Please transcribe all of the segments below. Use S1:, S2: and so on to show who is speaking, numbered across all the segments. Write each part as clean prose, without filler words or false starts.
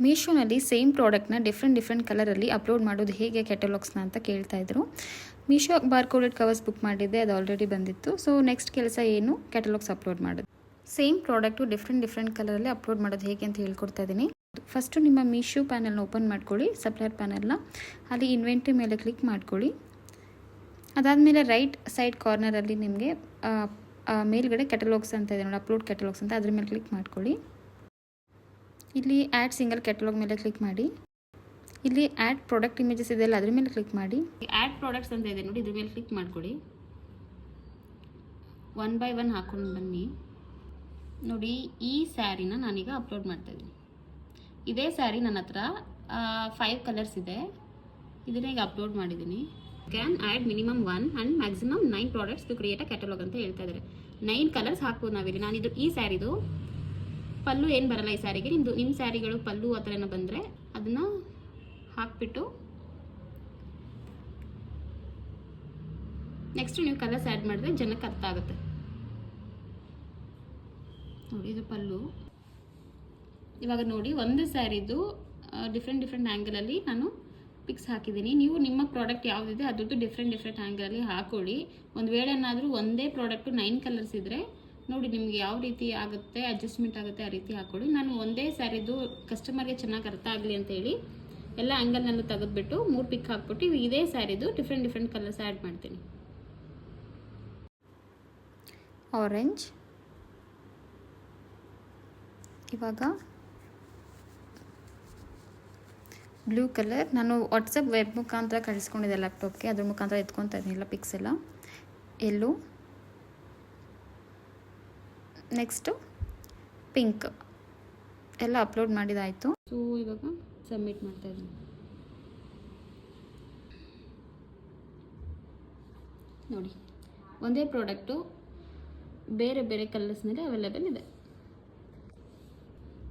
S1: ಮೀಶೋನಲ್ಲಿ same ಪ್ರಾಡಕ್ಟ್ನ different ಕಲರಲ್ಲಿ upload ಮಾಡೋದು ಹೇಗೆ ಕ್ಯಾಟಲಾಗ್ಸ್ನ ಅಂತ ಕೇಳ್ತಾಯಿದ್ರು. ಮೀಶೋ ಬಾರ್ಕೋಡೆಡ್ ಕವರ್ಸ್ ಬುಕ್ ಮಾಡಿದ್ದೆ, ಅದು ಆಲ್ರೆಡಿ ಬಂದಿತ್ತು. ಸೊ ನೆಕ್ಸ್ಟ್ ಕೆಲಸ ಏನು, ಕ್ಯಾಟಲಾಗ್ಸ್ ಅಪ್ಲೋಡ್ ಮಾಡೋದು. ಸೇಮ್ ಪ್ರಾಡಕ್ಟು ಡಿಫ್ರೆಂಟ್ ಕಲರಲ್ಲಿ ಅಪ್ಲೋಡ್ ಮಾಡೋದು ಹೇಗೆ ಅಂತ ಹೇಳ್ಕೊಡ್ತಾ ಇದ್ದೀನಿ. ಫಸ್ಟು ನಿಮ್ಮ ಮೀಶೋ ಪ್ಯಾನಲ್ನ ಓಪನ್ ಮಾಡ್ಕೊಳ್ಳಿ, ಸಪ್ಲೈಯರ್ ಪ್ಯಾನಲ್ನ. ಅಲ್ಲಿ ಇನ್ವೆಂಟ್ರಿ ಮೇಲೆ ಕ್ಲಿಕ್ ಮಾಡ್ಕೊಳ್ಳಿ. ಅದಾದಮೇಲೆ ರೈಟ್ ಸೈಡ್ ಕಾರ್ನರಲ್ಲಿ ನಿಮಗೆ ಮೇಲ್ಗಡೆ ಕ್ಯಾಟಲಾಗ್ಸ್ ಅಂತ ಇದೆ ನೋಡಿ, ಅಪ್ಲೋಡ್ ಕ್ಯಾಟಲಾಗ್ಸ್ ಅಂತ, ಅದ್ರ ಮೇಲೆ ಕ್ಲಿಕ್ ಮಾಡ್ಕೊಳ್ಳಿ. ಇಲ್ಲಿ ಆ್ಯಡ್ ಸಿಂಗಲ್ ಕ್ಯಾಟಲಾಗ್ ಮೇಲೆ ಕ್ಲಿಕ್ ಮಾಡಿ. ಇಲ್ಲಿ ಆ್ಯಡ್ ಪ್ರಾಡಕ್ಟ್ ಇಮೇಜಸ್ ಇದೆಯಲ್ಲ, ಅದ್ರ ಮೇಲೆ ಕ್ಲಿಕ್ ಮಾಡಿ. ಆ್ಯಡ್ ಪ್ರಾಡಕ್ಟ್ಸ್ ಅಂತ ಇದೆ ನೋಡಿ, ಇದ್ರ ಮೇಲೆ ಕ್ಲಿಕ್ ಮಾಡ್ಕೊಳ್ಳಿ. 1 by 1 ಹಾಕೊಂಡು ಬನ್ನಿ. ನೋಡಿ, ಈ ಸ್ಯಾರಿನ ನಾನೀಗ ಅಪ್ಲೋಡ್ ಮಾಡ್ತಾ ಇದ್ದೀನಿ. ಇದೇ ಸ್ಯಾರಿ ನನ್ನ ಹತ್ರ 5 ಕಲರ್ಸ್ ಇದೆ, ಇದನ್ನ ಈಗ ಅಪ್ಲೋಡ್ ಮಾಡಿದ್ದೀನಿ. Can add minimum 1 and maximum 9 products to create a catalogue ಅಂತ ಹೇಳ್ತಾ ಇದ್ದಾರೆ. 9 ಕಲರ್ಸ್ ಹಾಕ್ಬೋದು ನಾವಿಲ್ಲಿ. ನಾನಿದು ಈ ಸ್ಯಾರಿದು ಪಲ್ಲು ಏನು ಬರಲ್ಲ ಈ ಸ್ಯಾರಿಗೆ, ನಿಮ್ಮ ಸ್ಯಾರಿಗಳು ಪಲ್ಲು ಆ ಥರ ಏನೋ ಬಂದರೆ ಅದನ್ನು ಹಾಕ್ಬಿಟ್ಟು ನೆಕ್ಸ್ಟ್ ನೀವು ಕಲರ್ಸ್ ಆ್ಯಡ್ ಮಾಡಿದ್ರೆ ಜನಕ್ಕೆ ಅರ್ಥ ಆಗುತ್ತೆ. ನೋಡಿ, ಇದು ಪಲ್ಲು. ಇವಾಗ ನೋಡಿ, ಒಂದು ಸ್ಯಾರಿದು ಡಿಫ್ರೆಂಟ್ ಆ್ಯಂಗಲಲ್ಲಿ ನಾನು ಪಿಕ್ಸ್ ಹಾಕಿದ್ದೀನಿ. ನೀವು ನಿಮ್ಮ ಪ್ರಾಡಕ್ಟ್ ಯಾವುದಿದೆ ಅದ್ರದ್ದು ಡಿಫ್ರೆಂಟ್ ಆ್ಯಂಗಲಲ್ಲಿ ಹಾಕೊಳ್ಳಿ. ಒಂದು ವೇಳೆ ಏನಾದರೂ ಒಂದೇ ಪ್ರಾಡಕ್ಟು 9 ಕಲರ್ಸ್ ಇದ್ದರೆ ನೋಡಿ, ನಿಮಗೆ ಯಾವ ರೀತಿ ಆಗುತ್ತೆ, ಅಡ್ಜಸ್ಟ್ಮೆಂಟ್ ಆಗುತ್ತೆ, ಆ ರೀತಿ ಹಾಕೊಳ್ಳಿ. ನಾನು ಒಂದೇ ಸ್ಯಾರಿದು ಕಸ್ಟಮರ್ಗೆ ಚೆನ್ನಾಗಿ ಅರ್ಥ ಆಗಲಿ ಅಂತೇಳಿ ಎಲ್ಲ ಆ್ಯಂಗಲ್ನಲ್ಲೂ ತೆಗೆದುಬಿಟ್ಟು 3 ಪಿಕ್ ಹಾಕ್ಬಿಟ್ಟು ಇದೇ ಸ್ಯಾರಿದು ಡಿಫ್ರೆಂಟ್ ಕಲರ್ಸ್ ಆ್ಯಡ್ ಮಾಡ್ತೀನಿ. ಆರೆಂಜ್, ಇವಾಗ ಬ್ಲೂ ಕಲರ್. ನಾನು ವಾಟ್ಸಪ್ ವೆಬ್ ಮುಖಾಂತರ ಕಳಿಸ್ಕೊಂಡಿದ್ದೆ ಲ್ಯಾಪ್ಟಾಪ್ಗೆ, ಅದ್ರ ಮುಖಾಂತರ ಎತ್ಕೊತಾ ಇದ್ದೀನಿ ಎಲ್ಲ ಪಿಕ್ಸ್ ಎಲ್ಲ. ಎಲ್ಲೋ, ನೆಕ್ಸ್ಟು ಪಿಂಕ್ ಎಲ್ಲ ಅಪ್ಲೋಡ್ ಮಾಡಿದಾಯಿತು. ಸೊ ಇವಾಗ ಸಬ್ಮಿಟ್ ಮಾಡ್ತಾ ಇದ್ದೀನಿ. ನೋಡಿ, ಒಂದೇ ಪ್ರಾಡಕ್ಟು ಬೇರೆ ಕಲರ್ಸ್ನಲ್ಲಿ ಅವೈಲೇಬಲ್ ಇದೆ.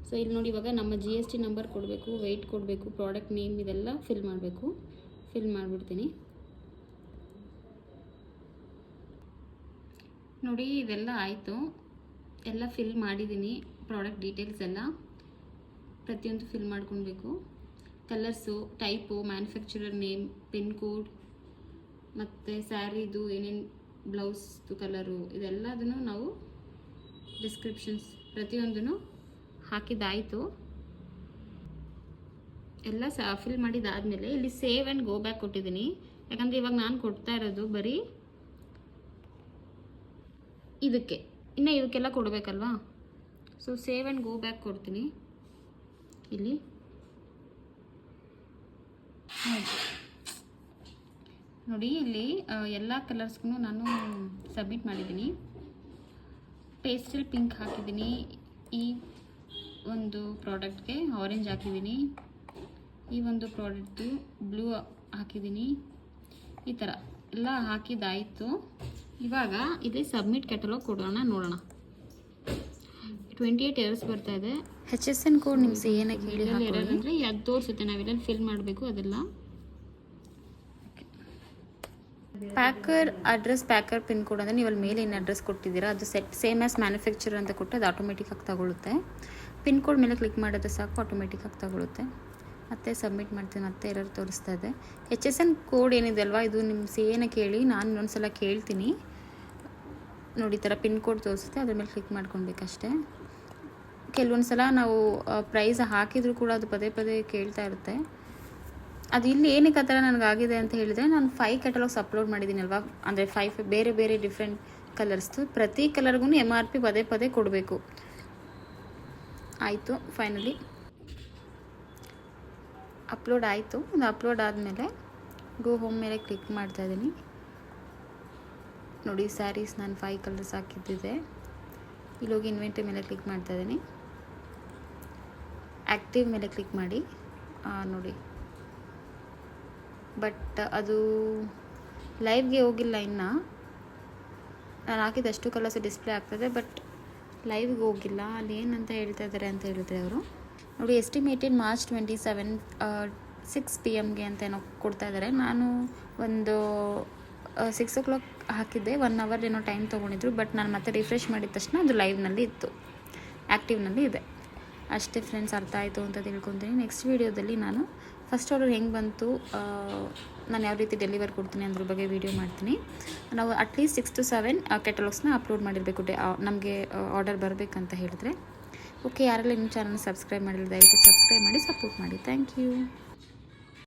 S1: ಸೊ ಇಲ್ಲಿ ನೋಡಿ, ಇವಾಗ ನಮ್ಮ GST ನಂಬರ್ ಕೊಡಬೇಕು, ವೆಯ್ಟ್ ಕೊಡಬೇಕು, ಪ್ರಾಡಕ್ಟ್ ನೇಮ್ ಇದೆಲ್ಲ ಫಿಲ್ ಮಾಡಬೇಕು. ಫಿಲ್ ಮಾಡಿಬಿಡ್ತೀನಿ. ನೋಡಿ, ಇದೆಲ್ಲ ಆಯಿತು, ಎಲ್ಲ ಫಿಲ್ ಮಾಡಿದ್ದೀನಿ. ಪ್ರಾಡಕ್ಟ್ ಡೀಟೇಲ್ಸ್ ಎಲ್ಲ ಪ್ರತಿಯೊಂದು ಫಿಲ್ ಮಾಡ್ಕೊಳ್ಬೇಕು. Colours, type, manufacturer name, pin code, ಮತ್ತು ಸ್ಯಾರಿದು ಏನೇನು ಬ್ಲೌಸ್ದು ಕಲರು, ಇದೆಲ್ಲದನ್ನು ನಾವು ಡಿಸ್ಕ್ರಿಪ್ಷನ್ಸ್ ಪ್ರತಿಯೊಂದನ್ನು ಹಾಕಿದ್ದಾಯಿತು. ಎಲ್ಲ ಫಿಲ್ ಮಾಡಿದ್ದಾದಮೇಲೆ ಇಲ್ಲಿ ಸೇವ್ ಆ್ಯಂಡ್ ಗೋ ಬ್ಯಾಕ್ ಕೊಟ್ಟಿದ್ದೀನಿ. ಯಾಕಂದರೆ ಇವಾಗ ನಾನು ಕೊಡ್ತಾ ಇರೋದು ಬರೀ ಇದಕ್ಕೆ, ಇನ್ನು ಇವಕ್ಕೆಲ್ಲ ಕೊಡಬೇಕಲ್ವಾ. So save and go back ಕೊಡ್ತೀನಿ. ಇಲ್ಲಿ ನೋಡಿ, ಇಲ್ಲಿ ಎಲ್ಲ ಕಲರ್ಸ್ಗೂ ನಾನು ಸಬ್ಮಿಟ್ ಮಾಡಿದ್ದೀನಿ. ಪೇಸ್ಟಲ್ ಪಿಂಕ್ ಹಾಕಿದ್ದೀನಿ, ಈ ಒಂದು ಪ್ರಾಡಕ್ಟ್ಗೆ ಆರೆಂಜ್ ಹಾಕಿದ್ದೀನಿ, ಈ ಒಂದು ಪ್ರಾಡಕ್ಟ್ದು ಬ್ಲೂ ಹಾಕಿದ್ದೀನಿ. ಈ ಥರ ಎಲ್ಲ ಹಾಕಿದ್ದಾಯಿತು. ಇವಾಗ ಇಲ್ಲಿ ಸಬ್ಮಿಟ್ ಕ್ಯಾಟಲಾಗ್ ಕೊಡೋಣ, ನೋಡೋಣ. 28 ಎರರ್ಸ್ ಬರ್ತಾ ಇದೆ. HSN ಕೋಡ್ ನಿಮ್ಮ CAನ ಕೇಳಿ ಎರರ್ ಅಂದರೆ ಅದು ತೋರಿಸುತ್ತೆ, ನಾವೆಲ್ಲ ಫಿಲ್ ಮಾಡಬೇಕು ಅದೆಲ್ಲ. Packer address, packer pin code ಅಂದರೆ ನೀವು ಅಲ್ಲಿ ಮೇಲೆ ಏನು ಅಡ್ರೆಸ್ ಕೊಟ್ಟಿದ್ದೀರಾ ಅದು ಸೇಮ್ ಆ್ಯಸ್ ಮ್ಯಾನುಫ್ಯಾಕ್ಚರ್ ಅಂತ ಕೊಟ್ಟು ಅದು ಆಟೋಮೆಟಿಕ್ಕಾಗಿ ತಗೊಳುತ್ತೆ. ಪಿನ್ ಕೋಡ್ ಮೇಲೆ ಕ್ಲಿಕ್ ಮಾಡಿದ್ರೆ ಸಾಕು, ಆಟೋಮೆಟಿಕ್ಕಾಗಿ ತಗೊಳುತ್ತೆ. ಮತ್ತೆ ಸಬ್ಮಿಟ್ ಮಾಡ್ತೀನಿ, ಮತ್ತೆ ಎರರ್ ತೋರಿಸ್ತಾ ಇದೆ. HSN ಕೋಡ್ ಏನಿದೆ ಅಲ್ವಾ, ಇದು ನಿಮ್ಮ CAನ ಕೇಳಿ. ನಾನು ಇನ್ನೊಂದು ಸಲ ಕೇಳ್ತೀನಿ. ನೋಡಿ, ಈ ಥರ ಪಿನ್ ಕೋಡ್ ತೋರಿಸುತ್ತೆ, ಅದ್ರ ಮೇಲೆ ಕ್ಲಿಕ್ ಮಾಡ್ಕೊಳ್ಬೇಕಷ್ಟೇ. ಕೆಲವೊಂದು ಸಲ ನಾವು ಪ್ರೈಸ್ ಹಾಕಿದರೂ ಕೂಡ ಅದು ಪದೇ ಕೇಳ್ತಾ ಇರುತ್ತೆ. ಅದು ಇಲ್ಲಿ ಏನಕ್ಕೆ ಆ ಥರ ನನಗಾಗಿದೆ ಅಂತ ಹೇಳಿದರೆ, ನಾನು 5 ಕ್ಯಾಟಲಾಗ್ಸ್ ಅಪ್ಲೋಡ್ ಮಾಡಿದ್ದೀನಿ ಅಲ್ವಾ, ಅಂದರೆ 5 ಬೇರೆ ಡಿಫ್ರೆಂಟ್ ಕಲರ್ಸ್ದು. ಪ್ರತಿ ಕಲರ್ಗೂ MRP ಪದೇ ಕೊಡಬೇಕು. ಆಯಿತು, ಫೈನಲಿ ಅಪ್ಲೋಡ್ ಆಯಿತು. ಅದು ಅಪ್ಲೋಡ್ ಆದಮೇಲೆ ಗೋ ಹೋಮ್ ಮೇಲೆ ಕ್ಲಿಕ್ ಮಾಡ್ತಾಯಿದ್ದೀನಿ. ನೋಡಿ, ಸ್ಯಾರೀಸ್ ನಾನು 5 ಕಲರ್ಸ್ ಹಾಕಿದ್ದಿದೆ. ಇಲ್ಲೋಗಿ ಇನ್ವೆಂಟ್ರಿ ಮೇಲೆ ಕ್ಲಿಕ್ ಮಾಡ್ತಾಯಿದ್ದೀನಿ. ಆ್ಯಕ್ಟಿವ್ ಮೇಲೆ ಕ್ಲಿಕ್ ಮಾಡಿ. ನೋಡಿ, ಬಟ್ ಅದು ಲೈವ್ಗೆ ಹೋಗಿಲ್ಲ ಇನ್ನು. ನಾನು ಹಾಕಿದಷ್ಟು ಕಲರ್ಸ್ ಡಿಸ್ಪ್ಲೇ ಆಗ್ತದೆ, ಬಟ್ ಲೈವ್ಗೆ ಹೋಗಿಲ್ಲ. ಅಲ್ಲಿ ಏನಂತ ಹೇಳ್ತಾ ಇದ್ದಾರೆ ಅಂತ ಹೇಳಿದ್ರೆ ಅವರು, ನೋಡಿ, ಎಸ್ಟಿಮೇಟೆಡ್ ಮಾರ್ಚ್ 27 6 PM ಅಂತ ಏನೋ ಕೊಡ್ತಾ ಇದ್ದಾರೆ. ನಾನು ಒಂದು 6 o'clock ಹಾಕಿದ್ದೆ, 1 hour ಏನೋ ಟೈಮ್ ತೊಗೊಂಡಿದ್ರು. ಬಟ್ ನಾನು ಮತ್ತೆ ರಿಫ್ರೆಶ್ ಮಾಡಿದ ತಕ್ಷಣ ಅದು ಲೈವ್ನಲ್ಲಿ ಇತ್ತು, ಆ್ಯಕ್ಟಿವ್ನಲ್ಲಿ ಇದೆ. ಅಷ್ಟೇ ಫ್ರೆಂಡ್ಸ್, ಅರ್ಥ ಆಯಿತು ಅಂತ ತಿಳ್ಕೊತೀನಿ. ನೆಕ್ಸ್ಟ್ ವೀಡಿಯೋದಲ್ಲಿ ನಾನು ಫಸ್ಟ್ ಆರ್ಡರ್ ಹೆಂಗೆ ಬಂತು, ನಾನು ಯಾವ ರೀತಿ ಡೆಲಿವರ್ ಕೊಡ್ತೀನಿ ಅದ್ರ ಬಗ್ಗೆ ವೀಡಿಯೋ ಮಾಡ್ತೀನಿ. ನಾವು ಅಟ್ಲೀಸ್ಟ್ 6 to 7 ಕೆಟಲಾಗ್ಸ್ನ ಅಪ್ಲೋಡ್ ಮಾಡಿರಬೇಕು ನಮಗೆ ಆರ್ಡರ್ ಬರಬೇಕಂತ ಹೇಳಿದ್ರೆ. ಓಕೆ, ಯಾರೆಲ್ಲ ನಿಮ್ಮ ಚಾನಲ್ನ ಸಬ್ಸ್ಕ್ರೈಬ್ ಮಾಡಿಲ್ಲ ದಯವಿಟ್ಟು ಸಬ್ಸ್ಕ್ರೈಬ್ ಮಾಡಿ ಸಪೋರ್ಟ್ ಮಾಡಿ. Thank you.